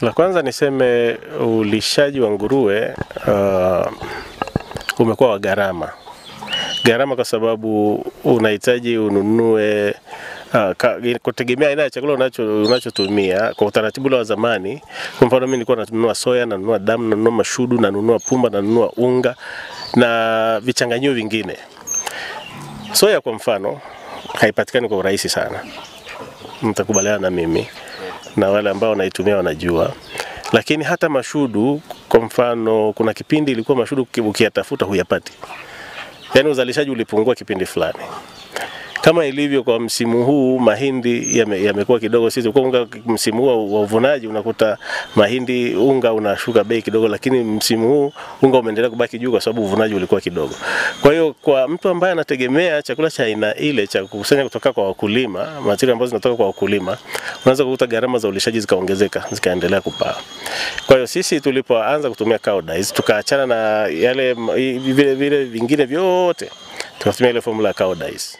La kwanza niseme ulishaji wa nguruwe umekuwa wa gharama. Gharama kwa sababu unahitaji ununue kutegemea aina ya chakula unachotumia. Kwa utaratibu wa zamani, kwa mfano mimi nilikuwa nanunua soya, nanunua damu, nanunua mashudu, nanunua pumba, nanunua unga na vichanganyio vingine. Soya kwa mfano haipatikani kwa urahisi sana. Mtakubaliana na mimi na wale ambao wanaitumia wanajua. Lakini hata mashudu kwa mfano kuna kipindi ilikuwa mashudu ukiyatafuta huyapati. Yaani uzalishaji ulipungua kipindi fulani. Kama ilivyo kwa msimu huu mahindi yamekuwa kidogo, sisi kwa unga msimu huu wa uvunaji unakuta mahindi unga unashuka bei kidogo, lakini msimu huu unga umeendelea kubaki juu kwa sababu uvunaji ulikuwa kidogo. Kwa hiyo kwa mtu ambaye anategemea chakula cha aina ile cha kukusanya kutoka kwa wakulima, material ambazo zinatoka kwa wakulima, unaweza kukuta gharama za ulishaji zikaongezeka, zikaendelea kupaa. Kwa hiyo sisi tulipoanza kutumia cow dyes tukaachana na yale vile vingine vyote, tukatumia ile formula ya cow dyes.